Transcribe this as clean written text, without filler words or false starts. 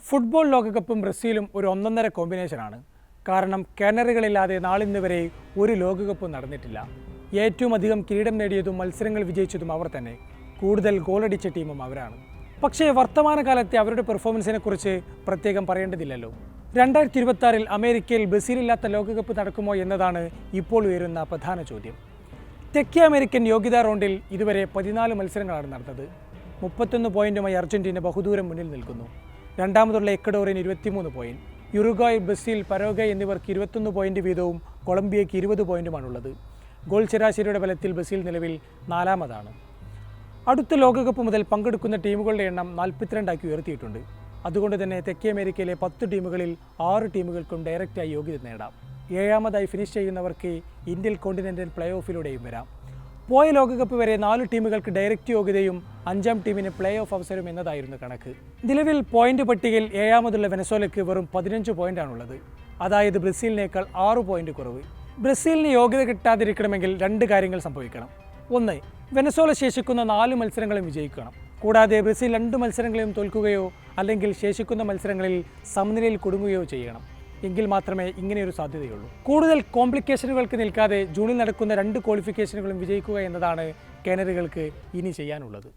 Football ലോകകപ്പും ബ്രസീലും ഒരു ഒന്നൊന്നര കോമ്പിനേഷനാണ്. കാരണം കാനറികളില്ലാതെ നാളിന്ന് വരെ ഒരു ലോകകപ്പും നടന്നിട്ടില്ല. ഏറ്റവും അധികം കിരീടം നേടിയതും മത്സരങ്ങൾ വിജയിച്ചതും അവർ തന്നെ. കൂടുതൽ ഗോളടിച്ച ടീമും അവരാണ്. പക്ഷേ വർത്തമാനകാലത്തെ അവരുടെ പെർഫോമൻസിനെ കുറിച്ച് പ്രത്യേകം പറയേണ്ടതില്ലല്ലോ. 2026 അമേരിക്കയിൽ ബ്രസീലില്ലാത്ത ലോകകപ്പ് നടക്കുമോ എന്നതാണ് ഇപ്പോൾ ഉയരുന്ന പ്രധാന ചോദ്യം. തെക്കേ അമേരിക്കൻ യോഗ്യതാ റൗണ്ടിൽ ഇതുവരെ 14 മത്സരങ്ങളാണ് നടന്നത്. 31 പോയിന്റുമായി അർജന്റീന ബഹുദൂരം മുന്നിൽ നിൽക്കുന്നു. രണ്ടാമതുള്ള എക്വഡോറിന് 23 പോയിന്റ്. യുറുഗ്വായ്, ബ്രസീൽ, പരോഗ്വേ എന്നിവർക്ക് 21 പോയിന്റ് വീതവും കൊളംബിയയ്ക്ക് 20 പോയിന്റുമാണുള്ളത്. ഗോൾ ശരാശരിയുടെ ബലത്തിൽ ബ്രസീൽ നിലവിൽ 4-ാമതാണ്. അടുത്ത ലോകകപ്പ് മുതൽ പങ്കെടുക്കുന്ന ടീമുകളുടെ എണ്ണം 42 ഉയർത്തിയിട്ടുണ്ട്. അതുകൊണ്ട് തന്നെ തെക്കേ അമേരിക്കയിലെ 10 ടീമുകളിൽ 6 ടീമുകൾക്കും ഡയറക്റ്റായി യോഗ്യത നേടാം. 7-ാമതായി ഫിനിഷ് ചെയ്യുന്നവർക്ക് ഇന്ത്യൻ കോണ്ടിനെൻ്റൽ പ്ലേ ഓഫിലൂടെയും വരാം. പോയ ലോകകപ്പ് വരെ 4 ടീമുകൾക്ക് ഡയറക്റ്റ് യോഗ്യതയും 5-ാം ടീമിന് പ്ലേ ഓഫ് അവസരവും എന്നതായിരുന്നു കണക്ക്. നിലവിൽ പോയിന്റ് പട്ടികയിൽ 7-ാമതുള്ള വെനസ്വേലയ്ക്ക് വെറും 15 പോയിന്റാണുള്ളത്. അതായത് ബ്രസീലിനേക്കാൾ 6 പോയിന്റ് കുറവ്. ബ്രസീലിന് യോഗ്യത കിട്ടാതിരിക്കണമെങ്കിൽ 2 കാര്യങ്ങൾ സംഭവിക്കണം. ഒന്ന്, വെനസ്വേല ശേഷിക്കുന്ന 4 മത്സരങ്ങളും വിജയിക്കണം. കൂടാതെ ബ്രസീൽ 2 മത്സരങ്ങളിലും തോൽക്കുകയോ അല്ലെങ്കിൽ ശേഷിക്കുന്ന മത്സരങ്ങളിൽ സമനിലയിൽ കുടുങ്ങുകയോ ചെയ്യണം. എങ്കിൽ മാത്രമേ ഇങ്ങനെയൊരു സാധ്യതയുള്ളൂ. കൂടുതൽ കോംപ്ലിക്കേഷനുകൾക്ക് നിൽക്കാതെ ജൂണിൽ നടക്കുന്ന 2 ക്വാളിഫിക്കേഷനുകളും വിജയിക്കുക എന്നതാണ് കാനറികൾക്ക് ഇനി ചെയ്യാനുള്ളത്.